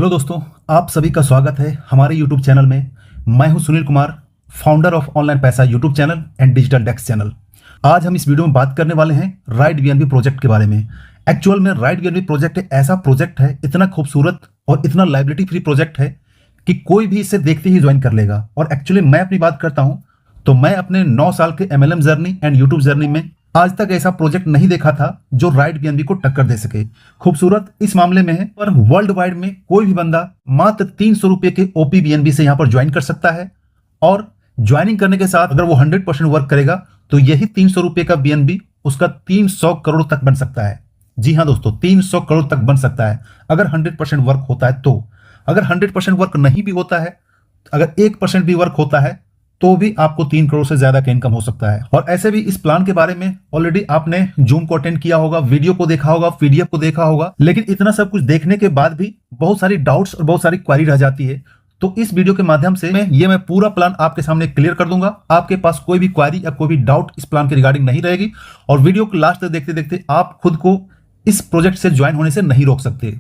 Hello दोस्तों, आप सभी का स्वागत है हमारे यूट्यूब चैनल में। मैं हूं Sunil Kumar, founder of online Paisa YouTube channel and digital desk channel. आज हम इस वीडियो में बात करने वाले हैं राइट बीएनबी प्रोजेक्ट के बारे में। एक्चुअल में राइट बीएनबी प्रोजेक्ट एक ऐसा प्रोजेक्ट है, इतना खूबसूरत और इतना लाइबिलिटी फ्री प्रोजेक्ट है कि कोई भी इसे देखते ही ज्वाइन कर लेगा। और एक्चुअली मैं अपनी बात करता हूं तो मैं अपने 9 साल के MLM journey and YouTube journey में आज तक ऐसा प्रोजेक्ट नहीं देखा था जो राइट बीएनबी को टक्कर दे सके। खूबसूरत इस मामले में है, पर वर्ल्ड वाइड में कोई भी बंदा मात्र 300 रुपए के ओपी बीएनबी से यहां पर ज्वाइन कर सकता है। और ज्वाइनिंग करने के साथ अगर वो 100% वर्क करेगा तो यही 300 रुपए का बीएनबी उसका 300 करोड़ तक बन सकता है। जी हाँ दोस्तों, 300 करोड़ तक बन सकता है अगर 100% वर्क होता है तो। अगर 100% वर्क नहीं भी होता है, अगर 1% भी वर्क होता है तो भी आपको 3 करोड़ से ज्यादा का इनकम हो सकता है। और ऐसे भी इस प्लान के बारे में ऑलरेडी आपने जूम को अटेंड किया होगा, वीडियो को देखा होगा, पीडीएफ को देखा होगा, लेकिन इतना सब कुछ देखने के बाद भी बहुत सारी डाउट्स और बहुत सारी क्वेरी रह जाती है। तो इस वीडियो के माध्यम से मैं पूरा प्लान आपके सामने क्लियर कर दूंगा। आपके पास कोई भी क्वेरी या कोई भी डाउट इस प्लान के रिगार्डिंग नहीं रहेगी। और वीडियो को लास्ट तक देखते देखते आप खुद को इस प्रोजेक्ट से ज्वाइन होने से नहीं रोक सकते,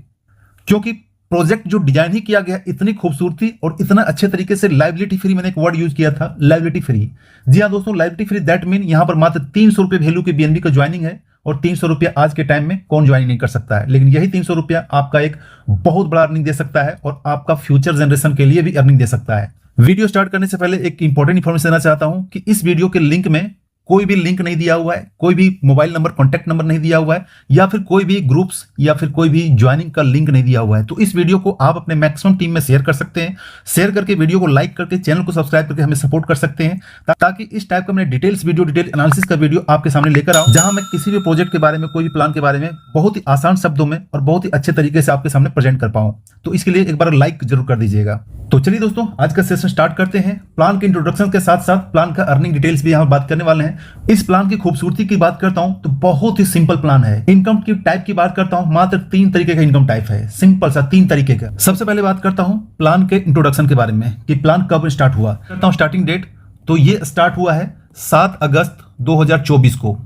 क्योंकि प्रोजेक्ट जो डिजाइन ही किया गया इतनी खूबसूरती और इतना अच्छे तरीके से लाइबिलिटी फ्री, मैंने एक वर्ड यूज किया था, लाइबिलिटी फ्री। जी हाँ दोस्तों, लाइबिलिटी फ्री दैट मीन यहां पर मात्र 300 रुपए वैल्यू के बीएनबी का ज्वाइनिंग है। और 300 रुपया आज के टाइम में कौन ज्वाइन नहीं कर सकता है, लेकिन यही 300 रुपया आपका एक बहुत बड़ा अर्निंग दे सकता है और आपका फ्यूचर जनरेशन के लिए भी अर्निंग दे सकता है। वीडियो स्टार्ट करने से पहले एक इंपॉर्टेंट इन्फॉर्मेशन देना चाहता हूं कि इस वीडियो के लिंक में कोई भी लिंक नहीं दिया हुआ है, कोई भी मोबाइल नंबर, कॉन्टैक्ट नंबर नहीं दिया हुआ है, या फिर कोई भी ग्रुप्स या फिर कोई भी ज्वाइनिंग का लिंक नहीं दिया हुआ है। तो इस वीडियो को आप अपने मैक्सिमम टीम में शेयर कर सकते हैं। शेयर करके वीडियो को लाइक करके चैनल को सब्सक्राइब करके हमें सपोर्ट कर सकते हैं, ताकि इस टाइप का मैं डिटेल एनालिसिस का वीडियो आपके सामने लेकर आऊं, जहां मैं किसी भी प्रोजेक्ट के बारे में, कोई भी प्लान के बारे में बहुत ही आसान शब्दों में और बहुत ही अच्छे तरीके से आपके सामने प्रेजेंट कर पाऊं। तो इसके लिए एक बार लाइक जरूर कर दीजिएगा। तो चलिए दोस्तों, आज का सेशन स्टार्ट करते हैं। प्लान के इंट्रोडक्शन के साथ साथ प्लान का अर्निंग डिटेल्स भी यहां बात करने वाले हैं। इस प्लान की खूबसूरती की बात करता हूं तो बहुत ही सिंपल प्लान है। इनकम की टाइप की बात करता हूं, मात्र 3 तरीके का इनकम टाइप है, सिंपल सा 3 तरीके का। सबसे पहले बात करता हूं प्लान के इंट्रोडक्शन के बारे में कि प्लान कब स्टार्ट हुआ। करता हूं स्टार्टिंग डेट, तो ये स्टार्ट हुआ है 7 अगस्त 2024 को।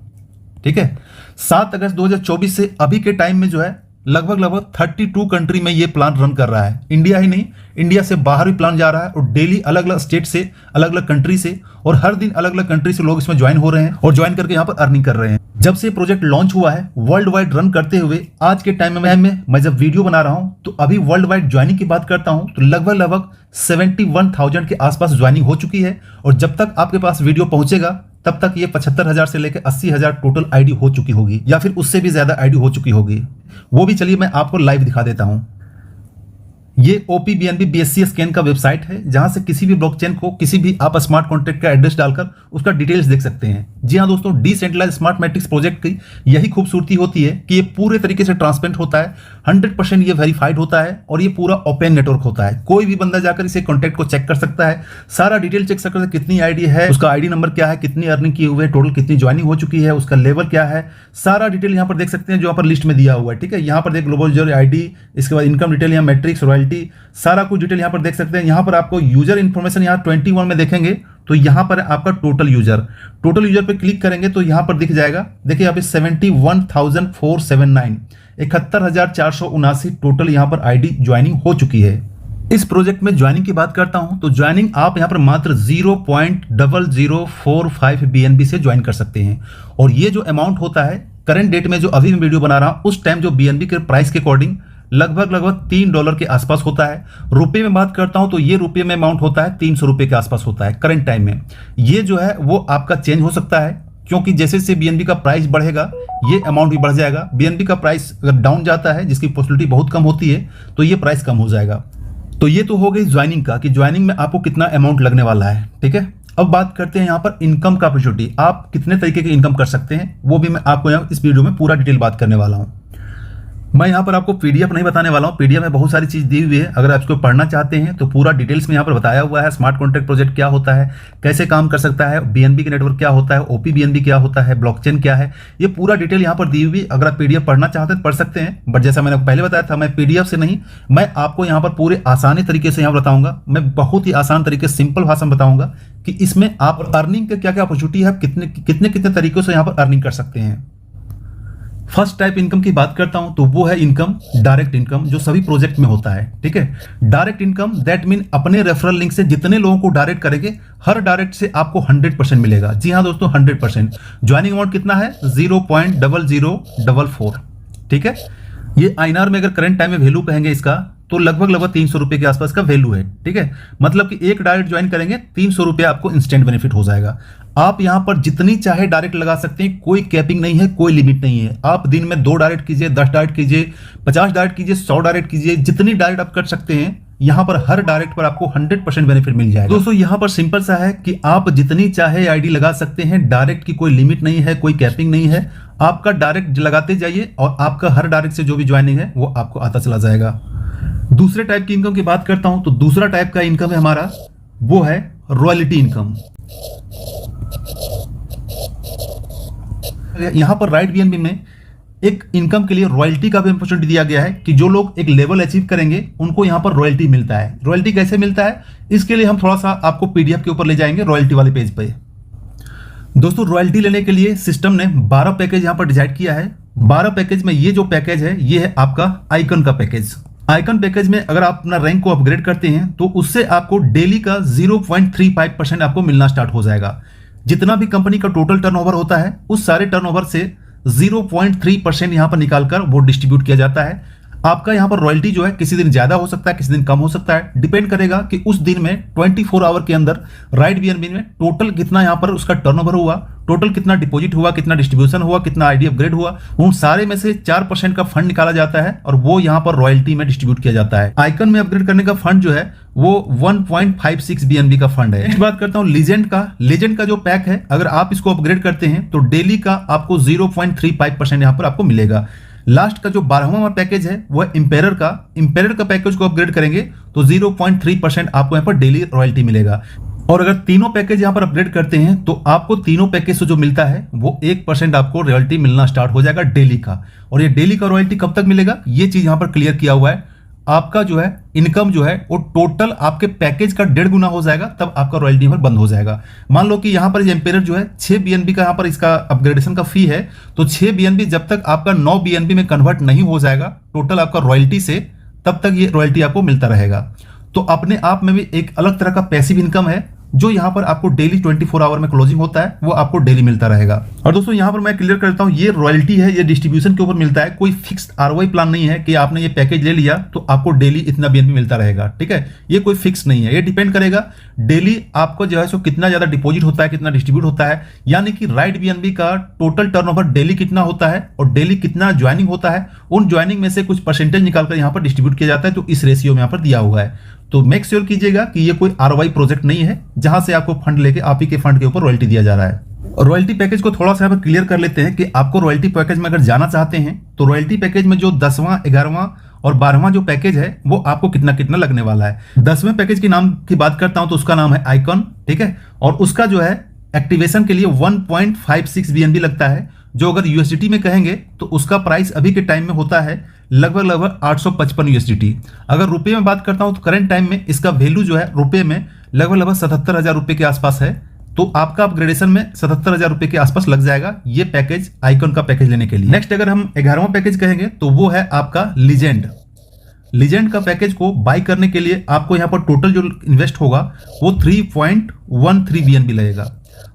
ठीक है, 7 अगस्त 2024 से अभी के टाइम में जो है लगभग 32 कंट्री में ये प्लान रन कर रहा है। इंडिया ही नहीं, इंडिया से बाहर भी प्लान जा रहा है, और डेली अलग अलग स्टेट से, अलग अलग कंट्री से, और हर दिन अलग अलग कंट्री से लोग इसमें ज्वाइन हो रहे हैं और ज्वाइन करके यहाँ पर अर्निंग कर रहे हैं। जब से प्रोजेक्ट लॉन्च हुआ है वर्ल्ड वाइड रन करते हुए आज के टाइम में मैं जब वीडियो बना रहा हूं तो अभी वर्ल्ड वाइड ज्वाइनिंग की बात करता हूं तो लगभग 71,000 के आसपास ज्वाइनिंग हो चुकी है। और जब तक आपके पास वीडियो पहुंचेगा तब तक ये 75,000 से लेकर 80,000 टोटल आईडी हो चुकी होगी, या फिर उससे भी ज्यादा आईडी हो चुकी होगी। वो भी चलिए मैं आपको लाइव दिखा देता हूं। ये OPBNB BSC स्कैन का वेबसाइट है, जहां से किसी भी ब्लॉकचेन को, किसी भी आप स्मार्ट कॉन्ट्रैक्ट का एड्रेस डालकर उसका डिटेल्स देख सकते हैं। जी हाँ दोस्तों, डिसेंट्रलाइज्ड स्मार्ट मैट्रिक्स प्रोजेक्ट की यही खूबसूरती होती है कि ये पूरे तरीके से ट्रांसपेरेंट होता है, 100% ये वेरीफाइड होता है, और ये पूरा ओपन नेटवर्क होता है। कोई भी बंदा जाकर इसे कॉन्टैक्ट को चेक कर सकता है, सारा डिटेल चेक सकता है, कितनी आईडी है, उसका आईडी नंबर क्या है, कितनी अर्निंग की हुई है, टोटल कितनी ज्वाइनिंग हो चुकी है, उसका लेवल क्या है, सारा डिटेल यहाँ पर देख सकते हैं जो यहाँ पर लिस्ट में दिया हुआ है। ठीक है, यहाँ पर देख ग्लोबल यूजर आईडी, इसके बाद इनकम डिटेल, यहाँ मैट्रिक्स, रॉयल्टी, सारा कुछ डिटेल यहाँ पर देख सकते हैं। यहाँ पर आपको यूजर इन्फॉर्मेशन यहाँ 21 में देखेंगे तो यहाँ पर आपका टोटल यूजर पे क्लिक करेंगे तो यहाँ पर दिख जाएगा। देखिए यहाँ पे 71,479 71,479 टोटल यहाँ पर आईडी ज्वाइनिंग हो चुकी है। इस प्रोजेक्ट में ज्वाइनिंग की बात करता हूं तो ज्वाइनिंग आप यहां पर मात्र 0.0045 BNB से ज्वाइन कर सकते हैं। और ये जो अमाउंट होता है करंट डेट में, जो अभी मैं वीडियो बना रहा हूं उस टाइम जो BNB के प्राइस के अकॉर्डिंग लगभग $3 के आसपास होता है। रुपए में बात करता हूं तो ये रुपए में अमाउंट होता है 300 रुपए के आसपास होता है करंट टाइम में। ये जो है वो आपका चेंज हो सकता है, क्योंकि जैसे जैसे BNB का प्राइस बढ़ेगा ये अमाउंट भी बढ़ जाएगा। BNB का प्राइस अगर डाउन जाता है, जिसकी पॉसिबिलिटी बहुत कम होती है, तो ये प्राइस कम हो जाएगा। तो ये तो हो गई ज्वाइनिंग का कि ज्वाइनिंग में आपको कितना अमाउंट लगने वाला है। ठीक है, अब बात करते हैं यहाँ पर इनकम का अपॉर्चुनिटी। आप कितने तरीके की इनकम कर सकते हैं वो भी मैं आपको यहाँ इस वीडियो में पूरा डिटेल बात करने वाला हूँ। मैं यहाँ पर आपको पीडीएफ नहीं बताने वाला हूँ, पीडीएफ में बहुत सारी चीज दी हुई है। अगर आप इसको पढ़ना चाहते हैं तो पूरा डिटेल्स में यहाँ पर बताया हुआ है। स्मार्ट कॉन्ट्रैक्ट प्रोजेक्ट क्या होता है, कैसे काम कर सकता है, बीएनबी के नेटवर्क क्या होता है, OPBNB क्या होता है, ब्लॉकचेन क्या है, ये पूरा डिटेल यहाँ पर दी हुई। अगर आप पीडीएफ पढ़ना चाहते हैं पढ़ सकते हैं, बट जैसा मैंने पहले बताया था मैं पीडीएफ से नहीं, मैं आपको यहाँ पर पूरे आसानी तरीके से यहाँ बताऊंगा। मैं बहुत ही आसान तरीके से सिंपल भाषा में बताऊंगा कि इसमें आप अर्निंग के क्या क्या अपॉर्चुनिटी है, कितने कितने तरीकों से यहाँ पर अर्निंग कर सकते हैं। फर्स्ट टाइप इनकम की बात करता हूं तो वो है इनकम डायरेक्ट इनकम, जो सभी प्रोजेक्ट में होता है। ठीक है, डायरेक्ट इनकम दैट मीन अपने रेफरल लिंक से जितने लोगों को डायरेक्ट करेंगे हर डायरेक्ट से आपको 100% मिलेगा। जी हाँ दोस्तों, 100%। ज्वाइनिंग अमाउंट कितना है? 0.0044। ठीक है, ये INR में अगर करंट टाइम में वैल्यू कहेंगे इसका तो लगभग 300 रुपए के आसपास का वैल्यू है। ठीक है, मतलब कि एक डायरेक्ट ज्वाइन करेंगे 300 रुपए आपको इंस्टेंट बेनिफिट हो जाएगा। आप यहां पर जितनी चाहे डायरेक्ट लगा सकते हैं, कोई कैपिंग नहीं है, कोई लिमिट नहीं है। आप दिन में 2 डायरेक्ट कीजिए, 10 डायरेक्ट कीजिए, 50 डायरेक्ट कीजिए, 100 डायरेक्ट कीजिए, जितनी डायरेक्ट आप कर सकते हैं। यहां पर हर डायरेक्ट पर आपको 100% बेनिफिट मिल जाएगा। दोस्तों यहां पर सिंपल सा है कि आप जितनी चाहे आईडी लगा सकते हैं, डायरेक्ट की कोई लिमिट नहीं है, कोई कैपिंग नहीं है। आपका डायरेक्ट लगाते जाइए और आपका हर डायरेक्ट से जो भी ज्वाइनिंग है वो आपको आता चला जाएगा। दूसरे टाइप की इनकम की बात करता हूं तो दूसरा टाइप का इनकम है हमारा, वो है रॉयल्टी इनकम। यहां पर राइट बीएनबी में एक इनकम के लिए रॉयल्टी का भी अपॉर्चुनिटी दिया गया है कि जो लोग एक लेवल अचीव करेंगे उनको यहां पर रॉयल्टी मिलता है। रॉयल्टी कैसे मिलता है, इसके लिए हम थोड़ा सा आपको पीडीएफ के ऊपर ले जाएंगे, रॉयल्टी वाले पेज पे। दोस्तों रॉयल्टी लेने के लिए सिस्टम ने 12 पैकेज यहां पर डिसाइड किया है। 12 पैकेज में ये जो पैकेज है ये है आपका आइकन का पैकेज। आइकन पैकेज में अगर आप अपना रैंक को अपग्रेड करते हैं तो उससे आपको डेली का 0.35% आपको मिलना स्टार्ट हो जाएगा। जितना भी कंपनी का टोटल टर्नओवर होता है उस सारे टर्नओवर से 0.3% यहां पर निकालकर वो डिस्ट्रीब्यूट किया जाता है। आपका यहां पर रॉयल्टी जो है किसी दिन ज्यादा हो सकता है, किसी दिन कम हो सकता है, डिपेंड करेगा कि उस दिन में 24 आवर के अंदर राइट बीएनबी में टोटल कितना यहां पर उसका टर्नओवर हुआ, टोटल कितना डिपॉजिट हुआ, कितना डिस्ट्रीब्यूशन हुआ, कितना आईडी अपग्रेड हुआ, उन सारे में से 4% का फंड निकाला जाता है और वो यहां पर रॉयल्टी में डिस्ट्रीब्यूट किया जाता है। आइकन में अपग्रेड करने का फंड जो है वो 1.56 बीएनबी का फंड है। नेक्स्ट बात करता हूं लीजेंड का। लीजेंड का जो पैक है अगर आप इसको अपग्रेड करते हैं तो डेली का आपको 0.35% यहां पर आपको मिलेगा। लास्ट का जो 12वां पैकेज है वो है इंपेरर का। इंपेरर का पैकेज को अपग्रेड करेंगे तो 0.3% आपको यहां पर डेली रॉयल्टी मिलेगा। और अगर तीनों पैकेज यहां पर अपग्रेड करते हैं तो आपको तीनों पैकेज से जो मिलता है वो 1% आपको रॉयल्टी मिलना स्टार्ट हो जाएगा डेली का। और ये डेली का रॉयल्टी कब तक मिलेगा ये चीज यहां पर क्लियर किया हुआ है। आपका जो है इनकम जो है वो टोटल आपके पैकेज का 1.5 गुना हो जाएगा, तब आपका रॉयल्टी पर बंद हो जाएगा। मान लो कि यहां पर एम्पेयर जो है 6 बीएनबी का यहां पर इसका अपग्रेडेशन का फी है, तो 6 बीएनबी जब तक आपका 9 बीएनबी में कन्वर्ट नहीं हो जाएगा टोटल आपका रॉयल्टी से, तब तक ये रॉयल्टी आपको मिलता रहेगा। तो अपने आप में भी एक अलग तरह का पैसिव इनकम है जो यहां पर आपको डेली 24 आवर में क्लोजिंग होता है, वो आपको डेली मिलता रहेगा। और दोस्तों यहां पर मैं क्लियर करता हूं, ये रॉयल्टी है, ये डिस्ट्रीब्यूशन के ऊपर मिलता है, कोई फिक्स्ड आरओआई प्लान नहीं है कि आपने ये पैकेज ले लिया तो आपको डेली इतना बीएनबी मिलता रहेगा। ठीक है, ये कोई फिक्स नहीं है, ये डिपेंड करेगा डेली आपको जो है सो कितना ज्यादा डिपॉजिट होता है, कितना डिस्ट्रीब्यूट होता है, यानी कि राइट बीएनबी का टोटल टर्नओवर डेली कितना होता है और डेली कितना ज्वाइनिंग होता है, उन ज्वाइनिंग में से कुछ परसेंटेज निकालकर यहां पर डिस्ट्रीब्यूट किया जाता है। तो इस रेशियो में यहां पर दिया हुआ है। तो मेक श्योर कीजिएगा कि ये कोई आरओआई प्रोजेक्ट नहीं है जहां से आपको फंड लेके आप ही के फंड के ऊपर रॉयल्टी दिया जा रहा है। रॉयल्टी पैकेज को थोड़ा सा यहाँ पर क्लियर कर लेते हैं कि आपको रॉयल्टी पैकेज में अगर जाना चाहते हैं तो रॉयल्टी पैकेज में जो 10वां, 11वां और 12वां जो पैकेज है वो आपको कितना कितना लगने वाला है। 10वें पैकेज के नाम की बात करता हूं तो उसका नाम है आइकन। ठीक है, और उसका जो है एक्टिवेशन के लिए 1.56 बीएनबी लगता है, जो अगर यूएसडीटी में कहेंगे तो उसका प्राइस अभी के टाइम में होता है लगभग 855 यूएसडीटी। अगर रुपए में बात करता हूं तो करंट टाइम में इसका वैल्यू जो है रुपए में लगभग 77,000 रुपए के आसपास है। तो आपका अपग्रेडेशन में 77,000 रुपए के आसपास लग जाएगा ये पैकेज, आइकन का पैकेज लेने के लिए। नेक्स्ट अगर हम 11वां पैकेज कहेंगे तो वो है आपका लीजेंड। लीजेंड का पैकेज को बाई करने के लिए आपको यहाँ पर टोटल जो इन्वेस्ट होगा वो 3.13 बीएनबी लगेगा।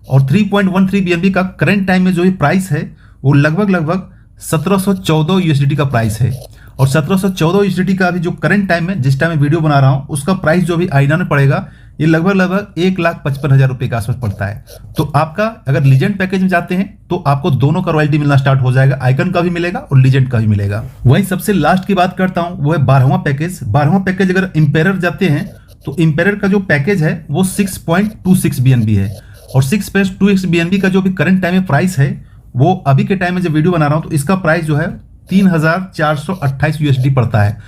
और 3.13 बीएनबी का करंट टाइम में जो प्राइस है वो लगभग 1714 यूएसडीटी का प्राइस है। और 1714 यूएसडीटी का अभी जो करंट टाइम में जिस टाइम में वीडियो बना रहा हूं उसका प्राइस जो भी आईना में पड़ेगा ये लगभग 1,55,000 रुपए के आसपास पड़ता है। तो आपका अगर लीजेंड पैकेज में जाते हैं तो आपको दोनों का रॉयल्टी मिलना स्टार्ट हो जाएगा, आइकन का भी मिलेगा और लीजेंड का भी मिलेगा। वहीं सबसे लास्ट की बात करता हूं वो है 12वां पैकेज। 12वां पैकेज अगर इंपेरर जाते हैं तो इंपेरर का जो पैकेज है वो 6.26 बीएनबी है। और 6.26 बीएनबी का जो भी करंट टाइम में प्राइस है वो अभी के टाइम में जब वीडियो बना रहा हूं तो इसका प्राइस जो है 3,428 यूएसडी पड़ता है।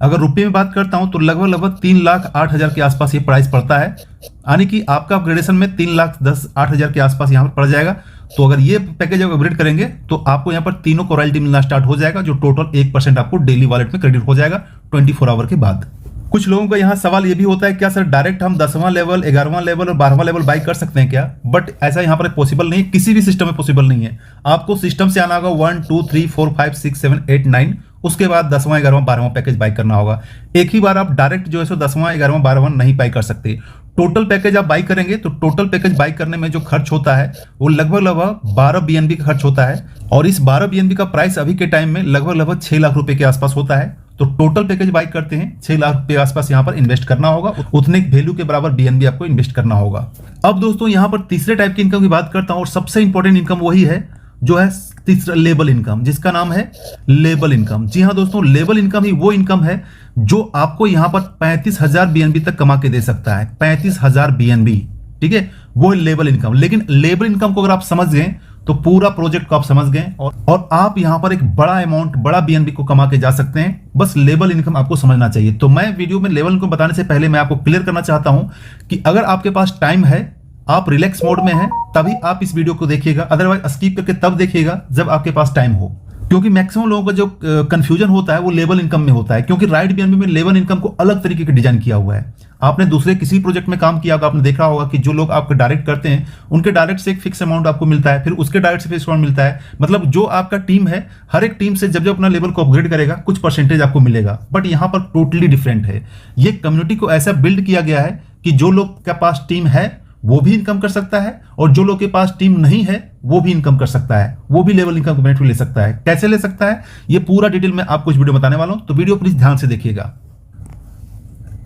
अगर रुपए में बात करता हूं तो लगभग 3,08,000 के आसपास ये प्राइस पड़ता है, यानी कि आपका अपग्रेडेशन में 3,10,08,000 के आसपास यहां पर पड़ जाएगा। तो अगर ये पैकेज अपग्रेड करेंगे तो आपको यहां पर तीनों को रॉयल्टी मिलना स्टार्ट हो जाएगा, जो टोटल 1% आपको डेली वॉलेट में क्रेडिट हो जाएगा 24 आवर के बाद। कुछ लोगों का यहाँ सवाल ये भी होता है क्या सर डायरेक्ट हम 10वां लेवल, 11वां लेवल और 12वां लेवल बाई कर सकते हैं क्या? बट ऐसा यहाँ पर पॉसिबल नहीं है, किसी भी सिस्टम में पॉसिबल नहीं है। आपको सिस्टम से आना होगा 1 2 3 4 5 6 7 8 9, उसके बाद 10वां 11वां 12वां पैकेज बाई करना होगा। एक ही बार आप डायरेक्ट जो है सो 10वां 11वां 12वां नहीं बाई कर सकते। टोटल पैकेज आप बाई करेंगे तो टोटल पैकेज बाई करने में जो खर्च होता है वो लगभग 12 BNB का खर्च होता है, और इस 12 BNB का प्राइस अभी के टाइम में लगभग 6 लाख रुपए के आसपास होता है। तो टोटल पैकेज बाई करते हैं 6 लाख रुपए के आसपास यहाँ पर इन्वेस्ट करना होगा, उतने वैल्यू के बराबर BNB आपको इन्वेस्ट करना होगा। अब दोस्तों यहाँ पर तीसरे टाइप की इनकम की बात करता हूँ, और सबसे इंपॉर्टेंट इनकम वही है जो है तीसरा लेबल इनकम, जिसका नाम है लेबल इनकम। जी हाँ दोस्तों, लेबल इनकम ही वो इनकम है जो आपको यहाँ पर 35,000 BNB तक कमा के दे सकता है। 35,000 BNB, ठीक है, वो है लेबल इनकम। लेकिन लेबल इनकम को अगर आप समझ गए तो पूरा प्रोजेक्ट को आप समझ गए, और आप यहां पर एक बड़ा अमाउंट, बड़ा BNB को कमा के जा सकते हैं। बस लेबल इनकम आपको समझना चाहिए। तो मैं वीडियो में लेबल इनकम बताने से पहले मैं आपको क्लियर करना चाहता हूं कि अगर आपके पास टाइम है, आप रिलैक्स मोड में हैं, तभी आप इस वीडियो को देखिएगा, अदरवाइज स्किप करके तब देखिएगा जब आपके पास टाइम हो। क्योंकि मैक्सिमम लोगों का जो कंफ्यूजन होता है वो लेबल इनकम में होता है, क्योंकि राइट BNB में लेबल इनकम को अलग तरीके का डिजाइन किया हुआ है। आपने दूसरे किसी प्रोजेक्ट में काम किया होगा, आपने देखा होगा कि जो लोग आपको डायरेक्ट करते हैं उनके डायरेक्ट से एक फिक्स अमाउंट आपको मिलता है, फिर उसके डायरेक्ट से फिक्स अमाउंट मिलता है। मतलब जो आपका टीम है, हर एक टीम से जब जब अपना लेवल को अपग्रेड करेगा कुछ परसेंटेज आपको मिलेगा। बट यहाँ पर टोटली डिफरेंट है। ये कम्युनिटी को ऐसा बिल्ड किया गया है कि जो लोग के पास टीम है वो भी इनकम कर सकता है, और जो लोग के पास टीम नहीं है वो भी इनकम कर सकता है, वो भी लेवल इनकम का बेनिफिट ले सकता है। कैसे ले सकता है ये पूरा डिटेल में आपको इस वीडियो बताने वाला हूं, तो वीडियो प्लीज ध्यान से देखिएगा।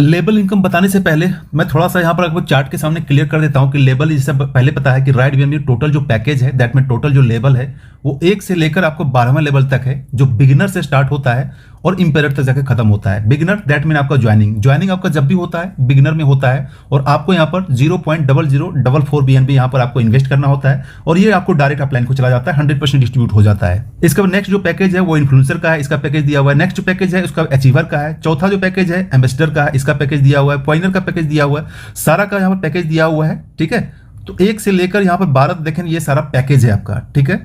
लेबल इनकम बताने से पहले मैं थोड़ा सा यहाँ पर आपको चार्ट के सामने क्लियर कर देता हूँ कि लेबल, जैसे पहले पता है कि राइट BNB टोटल जो पैकेज है, दैट में टोटल जो लेवल है वो 1 से लेकर आपको 12वें लेवल तक है, जो बिगिनर से स्टार्ट होता है और इंपेरर तक जाकर खत्म होता है। बिगिनर दैट मीन आपका ज्वाइनिंग आपका जब भी होता है बिगिनर में होता है, और आपको यहाँ पर 0.0044 BNB यहाँ पर आपको इन्वेस्ट करना होता है, और ये आपको डायरेक्ट अपलाइन को चला जाता है, 100% डिस्ट्रीब्यूट हो जाता है। इसके बाद नेक्स्ट जो पैकेज है वो इन्फ्लुएंसर का है, इसका पैकेज दिया हुआ है। नेक्स्ट जो पैकेज है उसका अचीवर का है। चौथा जो पैकेज है एम्बेसडर का है, इसका पैकेज दिया हुआ है। पॉइनर का पैकेज दिया हुआ है, सारा का यहाँ पर पैकेज दिया हुआ है, ठीक है। तो 1 से लेकर यहाँ पर 12 देखें, ये सारा पैकेज है आपका, ठीक है।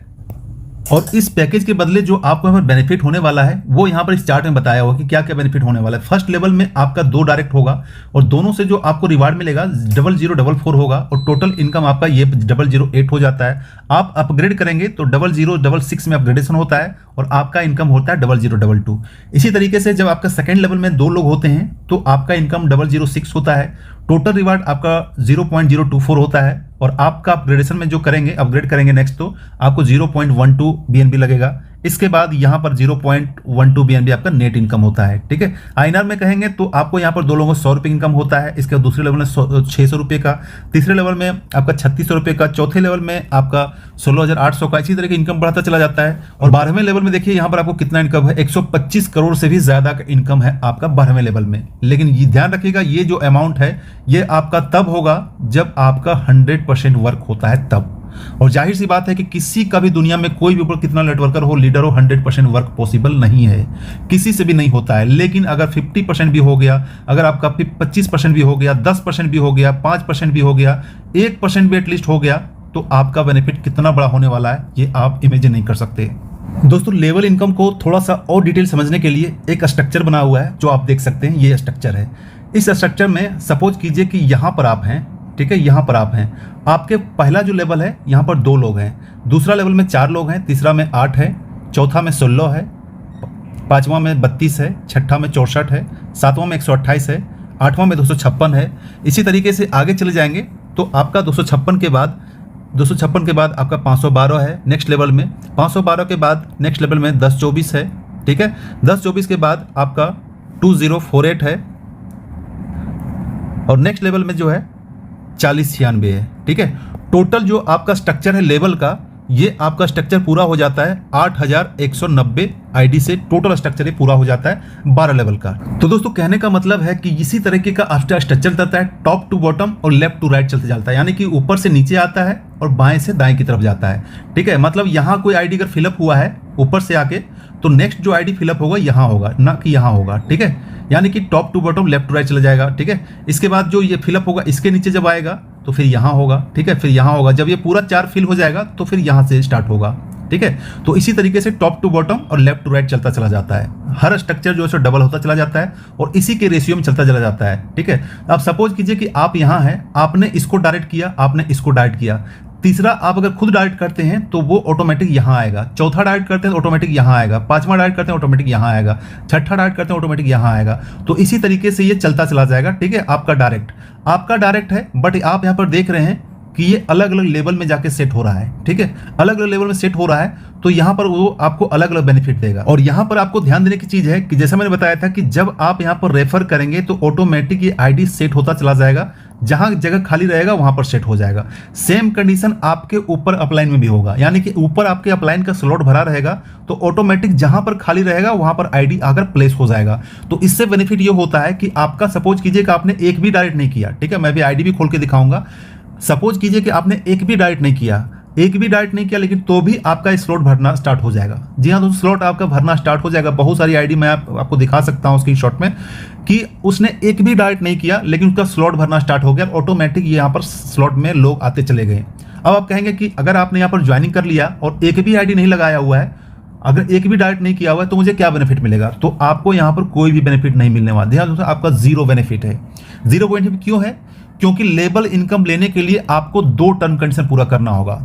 और इस पैकेज के बदले जो आपको यहाँ पर बेनिफिट होने वाला है वो यहाँ पर इस चार्ट में बताया हुआ कि क्या क्या बेनिफिट होने वाला है। फर्स्ट लेवल में आपका 2 डायरेक्ट होगा, और दोनों से जो आपको रिवार्ड मिलेगा 0044 होगा, और टोटल इनकम आपका ये 008 हो जाता है। आप अपग्रेड करेंगे तो 0066 में अपग्रेडेशन होता है, और आपका इनकम होता है 0022। इसी तरीके से जब आपका सेकेंड लेवल में 2 लोग होते हैं तो आपका इनकम 006 होता है। टोटल रिवार्ड आपका 0.024 होता है, और आपका अपग्रेडेशन में जो करेंगे, अपग्रेड करेंगे नेक्स्ट, तो आपको 0.12 BNB लगेगा। इसके बाद यहाँ पर 0.12 BNB आपका नेट इनकम होता है, ठीक है। INR में कहेंगे तो आपको यहाँ पर 2 लोगों को 100 रुपये इनकम होता है। इसके बाद दूसरे लेवल में 600 रुपये का, तीसरे लेवल में आपका 3600 रुपये का, चौथे लेवल में आपका 16,800 का। इसी तरह की इनकम बढ़ाता चला जाता है। और 12वें लेवल में देखिए यहाँ पर आपको कितना इनकम है, 125 करोड़ से भी ज्यादा का इनकम है आपका 12वें लेवल में। लेकिन ये ध्यान रखिएगा, ये जो अमाउंट है ये आपका तब होगा जब आपका 100% वर्क होता है तब। और जाहिर सी बात है कि किसी का भी दुनिया में कोई भी ऊपर कितना नेटवर्कर हो, लीडर हो, 100% वर्क पॉसिबल नहीं है, किसी से भी नहीं होता है। लेकिन अगर 50% भी हो गया, अगर आपका 25% भी हो गया, 10% भी हो गया, 5% भी हो गया, 1% भी एटलीस्ट हो गया, तो आपका बेनिफिट कितना बड़ा होने वाला है ये आप इमेजिन नहीं कर सकते। दोस्तों, लेवल इनकम को थोड़ा सा और डिटेल समझने के लिए एक स्ट्रक्चर बना हुआ है जो आप देख सकते हैं। ये स्ट्रक्चर है। इस स्ट्रक्चर में सपोज कीजिए कि यहाँ पर आप हैं, ठीक है, यहाँ पर आप हैं। आपके पहला जो लेवल है यहाँ पर 2 लोग हैं, दूसरा लेवल में 4 लोग हैं, तीसरा में 8 है, चौथा में 16 है, 5वां में 32 है, छठा में 64 है, 7वां में 128 है, 8वां में 256 है। इसी तरीके से आगे चले जाएंगे तो आपका 256 के बाद आपका 512 है नेक्स्ट लेवल में। 512 के बाद नेक्स्ट लेवल में 1024 है, ठीक है। 1024 के बाद आपका 2048 है, और नेक्स्ट लेवल में जो है 4096 है, ठीक है। टोटल जो आपका स्ट्रक्चर है लेवल का, ये आपका स्ट्रक्चर पूरा हो जाता है 8190 आईडी से। टोटल स्ट्रक्चर ये पूरा हो जाता है 12 लेवल का। तो दोस्तों, कहने का मतलब है कि इसी तरीके का आफ्टर स्ट्रक्चर चलता है, टॉप टू बॉटम और लेफ्ट टू राइट चलते जाता है, यानी कि ऊपर से नीचे आता है और बाएं से दाएं की तरफ जाता है, ठीक है। मतलब यहाँ कोई आईडी अगर फिलअप हुआ है ऊपर से आके, तो नेक्स्ट जो आईडी फिलअप होगा यहाँ होगा, ना कि यहाँ होगा, ठीक है। यानी कि top to bottom left to right चला जाएगा, ठीक है। इसके बाद जो ये फिलअप होगा इसके नीचे जब आएगा तो फिर यहाँ होगा, ठीक है, फिर यहाँ होगा। जब ये पूरा 4 फिल हो जाएगा तो फिर यहाँ से स्टार्ट होगा, ठीक है। तो इसी तरीके से टॉप टू बॉटम और लेफ्ट टू राइट चलता चला जाता है, हर स्ट्रक्चर जो है सो डबल होता चला जाता है और इसी के रेशियो में चलता चला जाता है, ठीक है। आप सपोज कीजिए कि आप यहाँ हैं, आपने इसको डायरेक्ट किया, आपने इसको डायरेक्ट किया, तीसरा आप अगर खुद डायरेक्ट करते हैं तो वो ऑटोमेटिक यहाँ आएगा, चौथा डायरेक्ट करते हैं तो ऑटोमेटिक यहाँ आएगा, पांचवा डायरेक्ट करते हैं ऑटोमेटिक यहाँ आएगा, छठा डायरेक्ट करते हैं ऑटोमेटिक यहाँ आएगा। तो इसी तरीके से ये चलता चला जाएगा, ठीक है। आपका डायरेक्ट है, बट आप यहाँ पर देख रहे हैं कि ये अलग अलग लेवल में जाके सेट हो रहा है, ठीक है। अलग अलग लेवल में सेट हो रहा है तो यहाँ पर वो आपको अलग अलग बेनिफिट देगा। और यहाँ पर आपको ध्यान देने की चीज है कि जैसा मैंने बताया था कि जब आप यहाँ पर रेफर करेंगे तो ऑटोमेटिक ये आईडी सेट होता चला जाएगा, जहां जगह खाली रहेगा वहां पर सेट हो जाएगा। सेम कंडीशन आपके ऊपर अपलाइन में भी होगा, यानी कि ऊपर आपके अपलाइन का स्लॉट भरा रहेगा तो ऑटोमेटिक जहां पर खाली रहेगा वहां पर आईडी आकर प्लेस हो जाएगा। तो इससे बेनिफिट ये होता है कि आपका सपोज कीजिए कि आपने एक भी डायरेक्ट नहीं किया, ठीक है, मैं भी आईडी भी खोल के दिखाऊंगा। सपोज कीजिए कि आपने एक भी डायरेक्ट नहीं किया, लेकिन तो भी आपका स्लॉट भरना स्टार्ट हो जाएगा। जी हाँ, तो स्लॉट आपका भरना स्टार्ट हो जाएगा। बहुत सारी आईडी मैं आपको दिखा सकता हूँ स्क्रीनशॉट में कि उसने एक भी डायरेक्ट नहीं किया लेकिन उसका स्लॉट भरना स्टार्ट हो गया, ऑटोमेटिक यहाँ पर स्लॉट में लोग आते चले गए। अब आप कहेंगे कि अगर आपने यहाँ पर ज्वाइनिंग कर लिया और एक भी आईडी नहीं लगाया हुआ है, अगर एक भी डायरेक्ट नहीं किया हुआ है तो मुझे क्या बेनिफिट मिलेगा? तो आपको यहाँ पर कोई भी बेनिफिट नहीं मिलने वाला। ध्यान रखिए, आपका जीरो बेनिफिट है। जीरो बेनिफिट क्यों है? क्योंकि लेबल इनकम लेने के लिए आपको 2 टर्म कंडीशन पूरा करना होगा।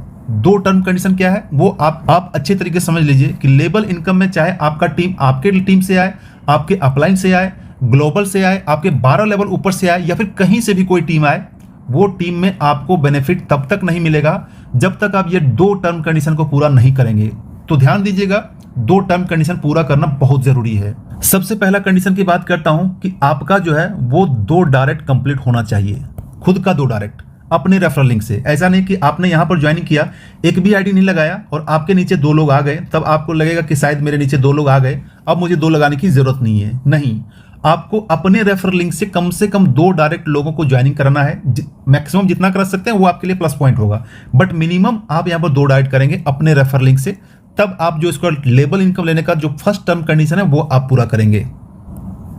2 टर्म कंडीशन क्या है वो आप अच्छे तरीके से समझ लीजिए कि लेबल इनकम में चाहे आपका टीम आपके टीम से आए, आपके अपलाइन से आए, ग्लोबल से आए, आपके 12 लेवल ऊपर से आए या फिर कहीं से भी कोई टीम आए, वो टीम में आपको बेनिफिट तब तक नहीं मिलेगा जब तक आप ये 2 टर्म कंडीशन को पूरा नहीं करेंगे। तो ध्यान दीजिएगा, 2 टर्म कंडीशन पूरा करना बहुत जरूरी है। सबसे पहला कंडीशन की बात करता हूं कि आपका जो है वो 2 डायरेक्ट कंप्लीट होना चाहिए, खुद का 2 डायरेक्ट अपने रेफरल लिंक से। ऐसा नहीं कि आपने यहां पर ज्वाइनिंग किया, एक भी आईडी नहीं लगाया और आपके नीचे 2 लोग आ गए, तब आपको लगेगा कि शायद मेरे नीचे 2 लोग आ गए, अब मुझे 2 लगाने की जरूरत नहीं है। नहीं, आपको अपने रेफरल लिंक से कम 2 डायरेक्ट लोगों को ज्वाइनिंग कराना है। मैक्सिमम जितना कर सकते हैं वो आपके लिए प्लस पॉइंट होगा, बट मिनिमम आप यहां पर 2 डायरेक्ट करेंगे अपने रेफरल लिंक से, तब आप जो इसका लेबल इनकम लेने का जो फर्स्ट टर्म कंडीशन है वो आप पूरा करेंगे।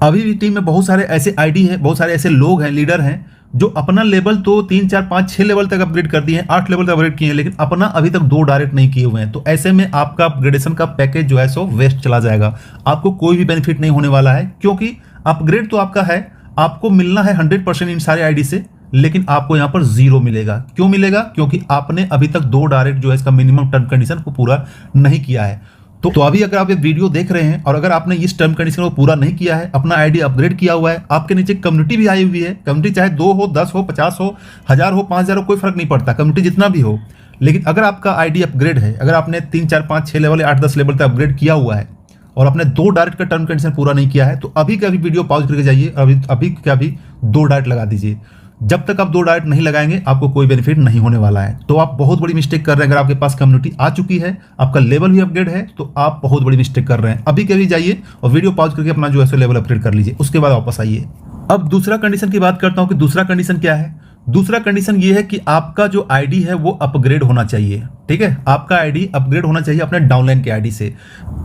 अभी भी टीम में बहुत सारे ऐसे आईडी है, बहुत सारे ऐसे लोग हैं, लीडर हैं जो अपना लेवल तो 3, 4, 5, 6 लेवल तक अपग्रेड कर दिए हैं, 8 लेवल तक अपग्रेड किए हैं, लेकिन अपना अभी तक 2 डायरेक्ट नहीं किए हुए हैं। तो ऐसे में आपका अपग्रेडेशन का पैकेज जो है सो वेस्ट चला जाएगा, आपको कोई भी बेनिफिट नहीं होने वाला है, क्योंकि अपग्रेड तो आपका है, आपको मिलना है 100% इन सारे आईडी से, लेकिन आपको यहां पर 0 मिलेगा। क्यों मिलेगा? क्योंकि आपने अभी तक 2 डायरेक्ट जो है इसका मिनिमम टर्म कंडीशन को पूरा नहीं किया है। तो अभी अगर आप ये वीडियो देख रहे हैं और अगर आपने इस टर्म कंडीशन को पूरा नहीं किया है, अपना आईडी अपग्रेड किया हुआ है, आपके नीचे कम्युनिटी भी आई हुई है, कम्युनिटी चाहे 2 हो, 10 हो, 50 हो, 1000 हो, 5000 हो, कोई फर्क नहीं पड़ता, कम्युनिटी जितना भी हो, लेकिन अगर आपका आईडी अपग्रेड है, अगर आपने 3, 4, 5, 6 लेवल, 8, 10 लेवल तक अपग्रेड किया हुआ है और आपने 2 डायरेक्ट का टर्म कंडीशन पूरा नहीं किया है, तो अभी का भी वीडियो पॉज करके जाइए, अभी का भी 2 डायरेक्ट लगा दीजिए। जब तक आप 2 डायरेक्ट नहीं लगाएंगे आपको कोई बेनिफिट नहीं होने वाला है। तो आप बहुत बड़ी मिस्टेक कर रहे हैं। अगर आपके पास कम्युनिटी आ चुकी है, आपका लेवल भी अपग्रेड है, तो आप बहुत बड़ी मिस्टेक कर रहे हैं। अभी कभी जाइए और वीडियो पॉज करके अपना जो है लेवल अपग्रेड कर लीजिए, उसके बाद वापस आइए। अब दूसरा कंडीशन की बात करता हूं कि दूसरा कंडीशन क्या है। दूसरा कंडीशन ये है कि आपका जो आईडी है वो अपग्रेड होना चाहिए, ठीक है, आपका आईडी अपग्रेड होना चाहिए अपने डाउनलाइन के आईडी से।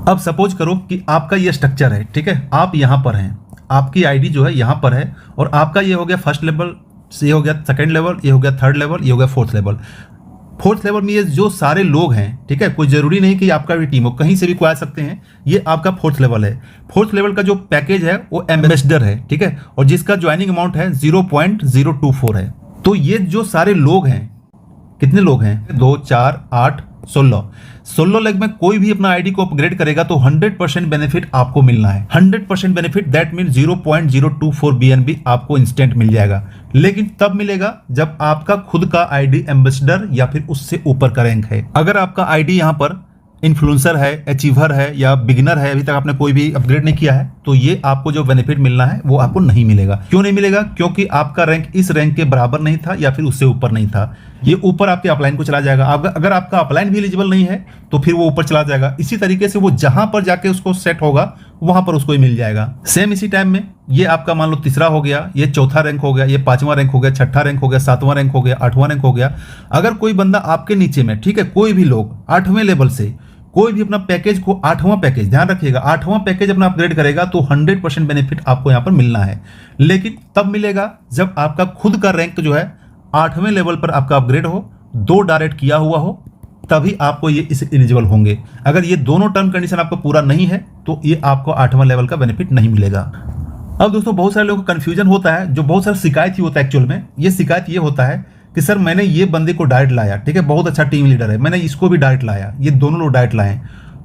अब सपोज करो कि आपका ये स्ट्रक्चर है, ठीक है, आप यहां पर हैं, आपकी आईडी जो है यहां पर है और आपका ये हो गया फर्स्ट लेवल, ये हो गया सेकंड लेवल, ये हो गया थर्ड लेवल, ये हो गया फोर्थ लेवल। फोर्थ लेवल में ये जो सारे लोग हैं, ठीक है, कोई जरूरी नहीं कि आपका भी टीम हो, कहीं से भी कोई आ सकते हैं, ये आपका फोर्थ लेवल है। फोर्थ लेवल का जो पैकेज है वो एम्बेसडर है, ठीक है, और जिसका ज्वाइनिंग अमाउंट है 0.024 है। तो ये जो सारे लोग हैं, कितने लोग हैं? 2, 4, 8, 16 लेग में कोई भी अपना आईडी को अपग्रेड करेगा तो 100% बेनिफिट आपको मिलना है। 100% बेनिफिट, दैट मीन 0.024 BNB आपको इंस्टेंट मिल जाएगा, लेकिन तब मिलेगा जब आपका खुद का आईडी एम्बेसडर या फिर उससे ऊपर का रैंक है। अगर आपका आईडी यहां पर इन्फ्लुएंसर है, अचीवर है या बिगिनर है, अभी तक आपने कोई भी अपग्रेड नहीं किया है, तो ये आपको जो बेनिफिट मिलना है वो आपको नहीं मिलेगा। क्यों नहीं मिलेगा? क्योंकि आपका रैंक इस रैंक के बराबर नहीं था या फिर उससे ऊपर नहीं था, ये ऊपर आपके अपलाइन को चला जाएगा। अगर आपका अपलाइन भी एलिजिबल नहीं है तो फिर वो ऊपर चला जाएगा। इसी तरीके से वो जहां पर जाके उसको सेट होगा वहां पर उसको ही मिल जाएगा। सेम इसी टाइम में ये आपका मान लो तीसरा हो गया, ये चौथा रैंक हो गया, ये 5वां रैंक हो गया, 6ठा रैंक हो गया, 7वां रैंक हो गया, 8वां रैंक हो गया। अगर कोई बंदा आपके नीचे में, ठीक है, कोई भी लोग 8वें लेवल से कोई भी अपना पैकेज को 8वां पैकेज, ध्यान रखिएगा, 8वां पैकेज अपना अपग्रेड करेगा तो 100% बेनिफिट आपको यहां पर मिलना है, लेकिन तब मिलेगा जब आपका खुद का रैंक जो है 8वें लेवल पर आपका अपग्रेड हो, 2 डायरेक्ट किया हुआ हो, तभी आपको ये इस एलिजिबल होंगे। अगर ये दोनों टर्म कंडीशन आपको पूरा नहीं है तो ये आपको 8वां लेवल का बेनिफिट नहीं मिलेगा। अब दोस्तों बहुत सारे लोगों को कन्फ्यूजन होता है, जो बहुत सारा शिकायत ही होता है एक्चुअल में। ये शिकायत ये होता है कि सर मैंने ये बंदे को डायरेक्ट लाया, ठीक है, बहुत अच्छा टीम लीडर है, मैंने इसको भी डायरेक्ट लाया, ये दोनों लोग डायरेक्ट लाए,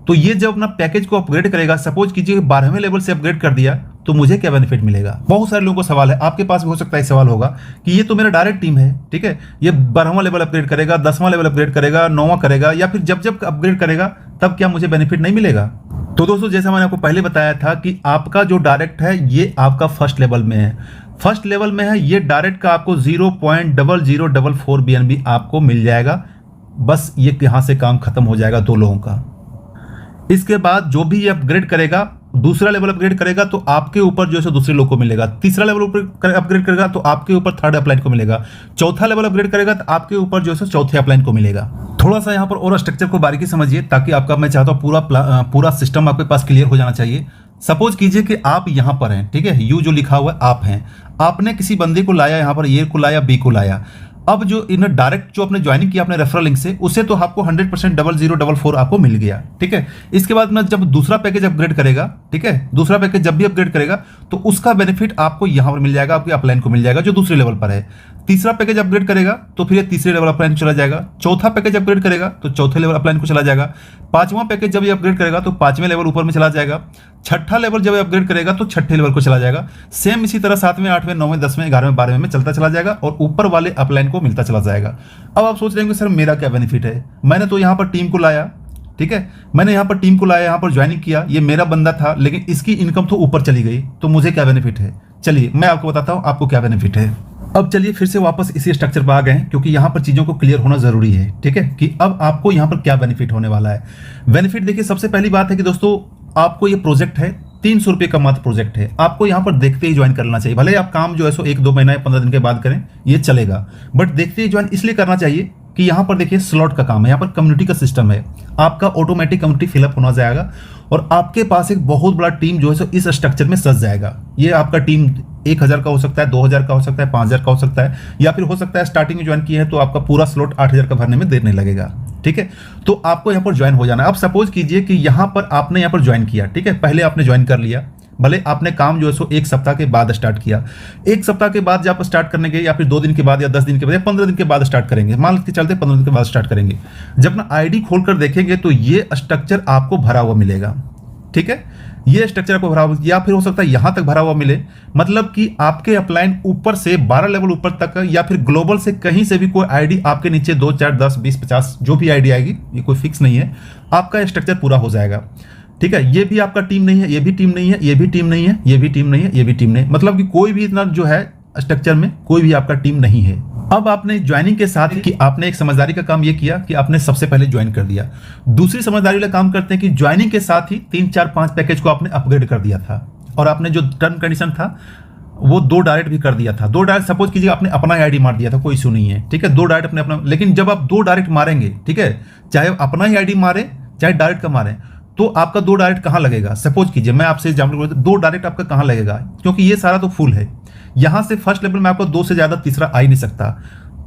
तो ये जब अपना पैकेज को अपग्रेड करेगा, सपोज कीजिए 12वें लेवल से अपग्रेड कर दिया, तो मुझे क्या बेनिफिट मिलेगा। बहुत सारे लोगों को सवाल है, आपके पास भी हो सकता है सवाल होगा कि ये तो मेरा डायरेक्ट टीम है, ठीक है, ये 12वां लेवल अपग्रेड करेगा, 10वां लेवल अपग्रेड करेगा, 9वां करेगा, या फिर जब जब अपग्रेड करेगा तब क्या मुझे बेनिफिट नहीं मिलेगा। तो दोस्तों जैसा मैंने आपको पहले बताया था कि आपका जो डायरेक्ट है ये आपका फर्स्ट लेवल में है, फर्स्ट लेवल में है, ये डायरेक्ट का आपको 0.0044 BNB आपको मिल जाएगा। बस ये यहाँ से काम खत्म हो जाएगा 2 लोगों का। इसके बाद जो भी ये अपग्रेड करेगा, दूसरा लेवल अपग्रेड करेगा तो आपके ऊपर जो है दूसरे लोग को मिलेगा, तीसरा लेवल अपग्रेड करेगा तो आपके ऊपर थर्ड अपलाइन को मिलेगा, चौथा लेवल अपग्रेड करेगा तो आपके ऊपर जो है चौथे अपलाइन को मिलेगा। थोड़ा सा यहाँ पर और स्ट्रक्चर को बारीकी समझिए, ताकि आपका, मैं चाहता हूँ पूरा सिस्टम आपके पास क्लियर हो जाना चाहिए। सपोज कीजिए कि आप यहाँ पर हैं, ठीक है, यू जो लिखा हुआ है आप हैं, आपने किसी बंदे को लाया, यहाँ पर ए को लाया, बी को लाया। अब जो इन्हें डायरेक्ट जो आपने ज्वाइनिंग किया अपने रेफरल लिंक से, उससे तो आपको 100% 0044 आपको मिल गया, ठीक है। इसके बाद में जब दूसरा पैकेज अपग्रेड करेगा, ठीक है, दूसरा पैकेज जब भी अपग्रेड करेगा तो उसका बेनिफिट आपको यहाँ पर मिल जाएगा, आपके अपलाइन को मिल जाएगा जो दूसरे लेवल पर है। तीसरा पैकेज अपग्रेड करेगा तो फिर ये तीसरे लेवल अपलाइन को चला जाएगा, चौथा पैकेज अपग्रेड करेगा तो चौथे लेवल अपलाइन को चला जाएगा, 5वां पैकेज जब ये अपग्रेड करेगा तो 5वें लेवल ऊपर में चला जाएगा, छठा लेवल जब अपग्रेड करेगा तो छठे लेवल को चला जाएगा। सेम इसी तरह 7वें, 8वें, 9वें, 10वें, 11वें, 12वें में चलता चला जाएगा और ऊपर वाले अपलाइन को मिलता चला जाएगा। अब आप सोच रहे होंगे सर मेरा क्या बेनिफिट है, मैंने तो यहाँ पर टीम को लाया, ठीक है, मैंने यहाँ पर टीम को लाया, यहाँ पर ज्वाइनिंग किया, ये मेरा बंदा था, लेकिन इसकी इनकम तो ऊपर चली गई, तो मुझे क्या बेनिफिट है। चलिए मैं आपको बताता हूँ आपको क्या बेनिफिट है। अब चलिए फिर से वापस इसी स्ट्रक्चर पर आ गए हैं, क्योंकि यहाँ पर चीज़ों को क्लियर होना जरूरी है, ठीक है, कि अब आपको यहाँ पर क्या बेनिफिट होने वाला है। बेनिफिट देखिए, सबसे पहली बात है कि दोस्तों आपको ये प्रोजेक्ट है, 300 रुपये का मात्र प्रोजेक्ट है, आपको यहाँ पर देखते ही ज्वाइन करना चाहिए। भले आप काम जो है सो 1-2 महीना या 15 दिन के बाद करें, ये चलेगा, बट देखते ही ज्वाइन इसलिए करना चाहिए कि यहाँ पर देखिए स्लॉट का काम है, यहाँ पर कम्युनिटी का सिस्टम है, आपका ऑटोमेटिक कम्युनिटी फिलअप होना जाएगा और आपके पास एक बहुत बड़ा टीम जो है सो इस स्ट्रक्चर में सज जाएगा। ये आपका टीम 1000 का हो सकता है, 2000 का हो सकता है, 5000 का हो सकता है, या फिर हो सकता है स्टार्टिंग में ज्वाइन किया है तो आपका पूरा स्लॉट 8000 का भरने में देर नहीं लगेगा, ठीक है। तो आपको यहाँ पर ज्वाइन हो जाना है। अब सपोज कीजिए कि यहाँ पर आपने यहाँ पर ज्वाइन किया, ठीक है, पहले आपने ज्वाइन कर लिया, भले आपने काम जो है सो 1 सप्ताह के बाद स्टार्ट किया, 1 सप्ताह के बाद जब आप स्टार्ट करने के, या फिर 2 दिन के बाद, या 10 दिन के बाद, या 15 दिन के बाद स्टार्ट करेंगे, मान के चलते 15 दिन के बाद स्टार्ट करेंगे, जब अपना आईडी खोलकर देखेंगे तो ये स्ट्रक्चर आपको भरा हुआ मिलेगा, ठीक है, ये स्ट्रक्चर आपको भरा हुआ, या फिर हो सकता है यहां तक भरा हुआ मिले, मतलब कि आपके अपलाइन ऊपर से 12 लेवल ऊपर तक, या फिर ग्लोबल से कहीं से भी कोई आईडी आपके नीचे 2, 4, 10, 20, 50 जो भी आईडी आएगी, ये कोई फिक्स नहीं है, आपका स्ट्रक्चर पूरा हो जाएगा, ठीक है। ये भी आपका टीम नहीं है, ये भी टीम नहीं है, ये भी टीम नहीं है, ये भी टीम नहीं है, ये भी टीम नहीं, मतलब कि कोई भी इतना जो है स्ट्रक्चर में कोई भी आपका टीम नहीं है। अब आपने ज्वाइनिंग के साथ कि आपने एक समझदारी का काम ये किया कि आपने सबसे पहले ज्वाइन कर दिया। दूसरी समझदारी वाला काम करते हैं कि ज्वाइनिंग के साथ ही 3, 4, 5 पैकेज को आपने अपग्रेड कर दिया था, और आपने जो टर्म कंडीशन था वो 2 डायरेक्ट भी कर दिया था। 2 डायरेक्ट सपोज कीजिए आपने अपना आईडी मार दिया था, कोई इशू नहीं है, ठीक है, 2 डायरेक्ट अपने अपना, लेकिन जब आप 2 डायरेक्ट मारेंगे, ठीक है, चाहे अपना ही आईडी मारे चाहे डायरेक्ट का मारे, तो आपका 2 डायरेक्ट कहाँ लगेगा। सपोज कीजिए मैं आपसे एग्जाम्पल करूँ, 2 डायरेक्ट आपका कहाँ लगेगा, क्योंकि ये सारा तो फुल है, यहाँ से फर्स्ट लेवल में आपका 2 से ज्यादा तीसरा आ ही नहीं सकता,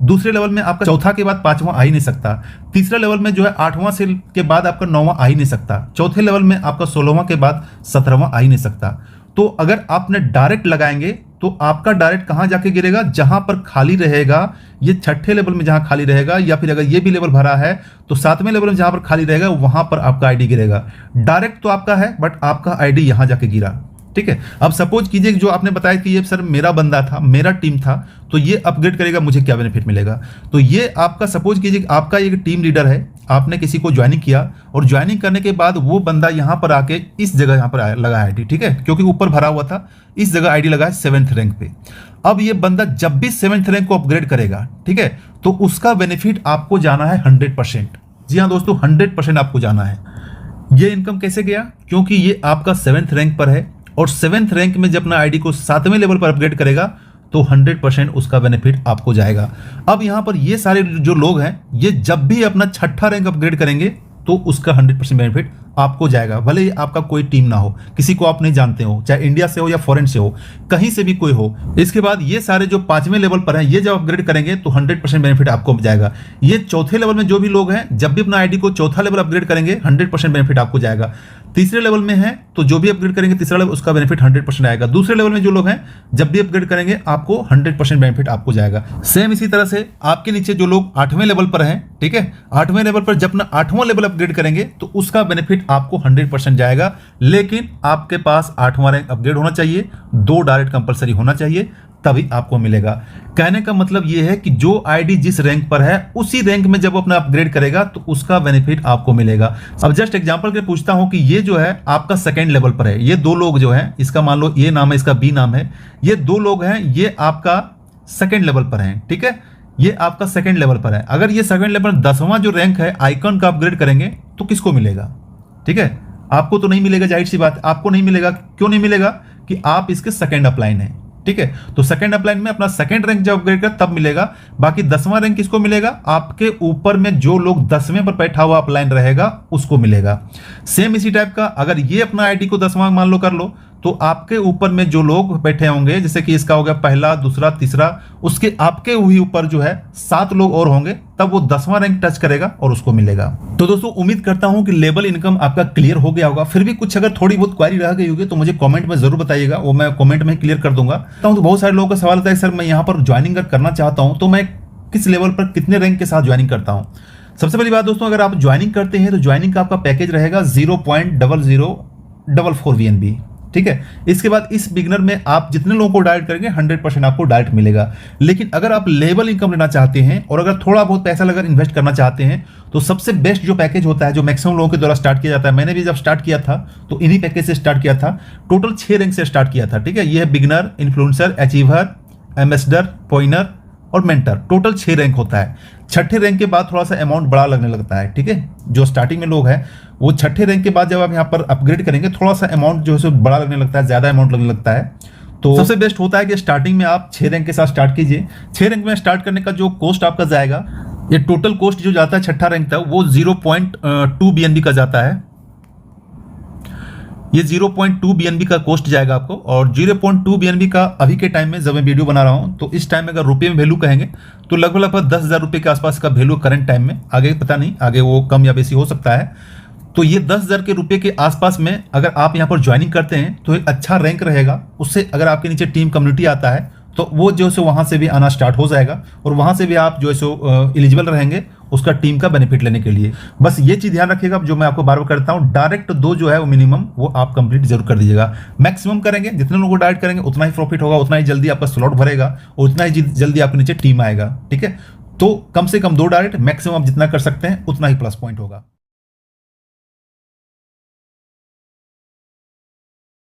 दूसरे लेवल में आपका चौथा के बाद 5वां आ ही नहीं सकता, तीसरे लेवल में जो है 8वां से के बाद आपका 9वां आ ही नहीं सकता, चौथे लेवल में आपका 16वां के बाद 17वां आ ही नहीं सकता। तो अगर आपने डायरेक्ट लगाएंगे तो आपका डायरेक्ट कहाँ जाके गिरेगा, जहां पर खाली रहेगा, ये छठे लेवल में जहां खाली रहेगा, या फिर अगर ये भी लेवल भरा है तो 7वें लेवल में जहां पर खाली रहेगा वहां पर आपका आईडी गिरेगा। डायरेक्ट तो आपका है बट आपका आईडी यहां जाके गिरा, ठीक है। अब सपोज कीजिए जो आपने बताया कि ये सर मेरा बंदा था, मेरा टीम था, तो ये अपग्रेड करेगा, मुझे क्या बेनिफिट मिलेगा। तो ये आपका सपोज कीजिए आपका एक टीम लीडर है, आपने किसी को ज्वाइनिंग किया और ज्वाइनिंग करने के बाद वो बंदा यहाँ पर आके इस जगह यहाँ पर लगा आईडी, ठीक है, क्योंकि ऊपर भरा हुआ था, इस जगह आईडी लगा है 7th रैंक पे। अब ये बंदा जब भी 7th रैंक को अपग्रेड करेगा, ठीक है, तो उसका बेनिफिट आपको जाना है 100%। जी हाँ दोस्तों, 100% आपको जाना है। ये इनकम कैसे गया, क्योंकि ये आपका 7th रैंक पर है, और 7th रैंक में जब अपना आईडी को 7वें लेवल पर अपग्रेड करेगा तो 100% उसका बेनिफिट आपको जाएगा। अब यहाँ पर ये सारे जो लोग हैं, ये जब भी अपना 6ठा रैंक अपग्रेड करेंगे तो उसका 100% बेनिफिट आपको जाएगा, भले ही आपका कोई टीम ना हो, किसी को आप नहीं जानते हो, चाहे इंडिया से हो या फॉरेन से हो, कहीं से भी कोई हो। इसके बाद ये सारे जो 5वें लेवल पर हैं, ये जब अपग्रेड करेंगे तो 100% बेनिफिट आपको जाएगा। ये चौथे लेवल में जो भी लोग हैं, जब भी अपना आईडी को चौथा लेवल अपग्रेड करेंगे 100% बेनिफिट आपको जाएगा। तीसरे लेवल में है तो जो भी अपग्रेड करेंगे तीसरा लेवल, उसका बेनिफिट 100% आएगा। दूसरे लेवल में जो लोग हैं, जब भी अपग्रेड करेंगे आपको 100% बेनिफिट आपको जाएगा। सेम इसी तरह से आपके नीचे जो लोग 8वें लेवल पर हैं, ठीक है, 8वें लेवल पर जब अपना 8वां लेवल अपग्रेड करेंगे तो उसका बेनिफिट आपको 100% जाएगा। लेकिन आपके पास 8वां रैंक अपग्रेड होना चाहिए, 2 डायरेक्ट कंपलसरी होना चाहिए, तभी आपको मिलेगा। कहने का मतलब यह है कि जो आईडी जिस रैंक पर है उसी रैंक में जब अपना अपग्रेड करेगा तो उसका बेनिफिट आपको मिलेगा। अब जस्ट एग्जांपल के पूछता हूं कि ये जो है आपका सेकंड लेवल पर है, ये 2 लोग जो हैं, इसका मान लो ये नाम है, इसका बी नाम है, ये 2 लोग हैं, ये आपका सेकंड लेवल पर हैं, ठीक है, ये आपका सेकंड लेवल पर है। अगर ये सेकंड लेवल 10वां जो रैंक है आइकन का अपग्रेड करेंगे तो किसको मिलेगा? ठीक है, आपको तो नहीं मिलेगा, जाहिर सी बात, आपको नहीं मिलेगा। क्यों नहीं मिलेगा? कि आप इसके सेकंड अपलाइन है, ठीक है, तो सेकंड अपलाइन में अपना सेकंड रैंक जब अपग्रेड कर तब मिलेगा। बाकी 10वां रैंक किसको मिलेगा? आपके ऊपर में जो लोग 10वें पर बैठा हुआ अपलाइन रहेगा उसको मिलेगा। सेम इसी टाइप का अगर ये अपना आईडी को 10वां मान लो कर लो, तो आपके ऊपर में जो लोग बैठे होंगे, जैसे कि इसका हो गया पहला, दूसरा, तीसरा, उसके आपके ही ऊपर जो है 7 लोग और होंगे, तब वो 10वां रैंक टच करेगा और उसको मिलेगा। तो दोस्तों उम्मीद करता हूं कि लेवल इनकम आपका क्लियर हो गया होगा। फिर भी कुछ अगर थोड़ी बहुत क्वेरी रह गई होगी तो मुझे कमेंट में जरूर बताइएगा, वो मैं कमेंट में क्लियर कर दूंगा। तो बहुत सारे लोगों का सवाल आता है सर मैं यहाँ पर ज्वाइनिंग करना चाहता हूँ तो मैं किस लेवल पर कितने रैंक के साथ ज्वाइनिंग करता हूँ? सबसे पहली बात दोस्तों, अगर आप ज्वाइनिंग करते हैं तो ज्वाइनिंग का आपका पैकेज रहेगा 0.0044 VNB, ठीक है। इसके बाद इस बिगनर में आप जितने लोगों को डायरेक्ट करेंगे 100% आपको डायरेक्ट मिलेगा। लेकिन अगर आप लेवल इनकम लेना चाहते हैं और अगर थोड़ा बहुत पैसा अगर इन्वेस्ट करना चाहते हैं तो सबसे बेस्ट जो पैकेज होता है, जो मैक्सिमम लोगों के द्वारा स्टार्ट किया जाता है, मैंने भी जब स्टार्ट किया था तो इन्हीं पैकेज से स्टार्ट किया था। टोटल 6 रैंक से स्टार्ट किया था, ठीक है। ये है बिगनर, इन्फ्लुएंसर, अचीवर, एम्बेसडर, पॉइनर और मेंटर। टोटल 6 रैंक होता है। 6ठे रैंक के बाद थोड़ा सा अमाउंट बड़ा लगने लगता है, ठीक है। जो स्टार्टिंग में लोग हैं वो 6ठे रैंक के बाद जब आप यहाँ पर अपग्रेड करेंगे थोड़ा सा अमाउंट जो है बड़ा लगने लगता है, ज्यादा अमाउंट लगने लगता है। तो सबसे बेस्ट होता है कि स्टार्टिंग में आप 6 रैंक के साथ स्टार्ट कीजिए। 6 रैंक में स्टार्ट करने का जो कॉस्ट आपका जाएगा, ये टोटल कॉस्ट जो जाता है 6ठा रैंक तक वो 0.2 BNB का जाता है। ये 0.2 BNB का कॉस्ट जाएगा आपको। और 0.2 BNB का अभी के टाइम में जब मैं वीडियो बना रहा हूं तो इस टाइम में अगर रुपये में वैल्यू कहेंगे तो लगभग 10,000 रुपये के आसपास का वैल्यू करंट टाइम में, आगे पता नहीं, आगे वो कम या बेसी हो सकता है। तो ये 10,000 के रुपये के आसपास में अगर आप यहाँ पर ज्वाइनिंग करते हैं तो एक अच्छा रैंक रहेगा। उससे अगर आपके नीचे टीम कम्युनिटी आता है तो वो जो है वहाँ से भी आना स्टार्ट हो जाएगा और वहाँ से भी आप जो है एलिजिबल रहेंगे उसका टीम का बेनिफिट लेने के लिए। बस ये चीज़ ध्यान रखिएगा, जो मैं आपको बार बार करता हूँ, डायरेक्ट 2 जो है वो मिनिमम वो आप कंप्लीट जरूर कर दीजिएगा। मैक्सिमम करेंगे, जितने लोगों को डायरेक्ट करेंगे उतना ही प्रॉफिट होगा, उतना ही जल्दी आपका स्लॉट भरेगा और उतना ही जल्दी आपके नीचे टीम आएगा, ठीक है। तो कम से कम 2 डायरेक्ट, मैक्सिमम आप जितना कर सकते हैं उतना ही प्लस पॉइंट होगा।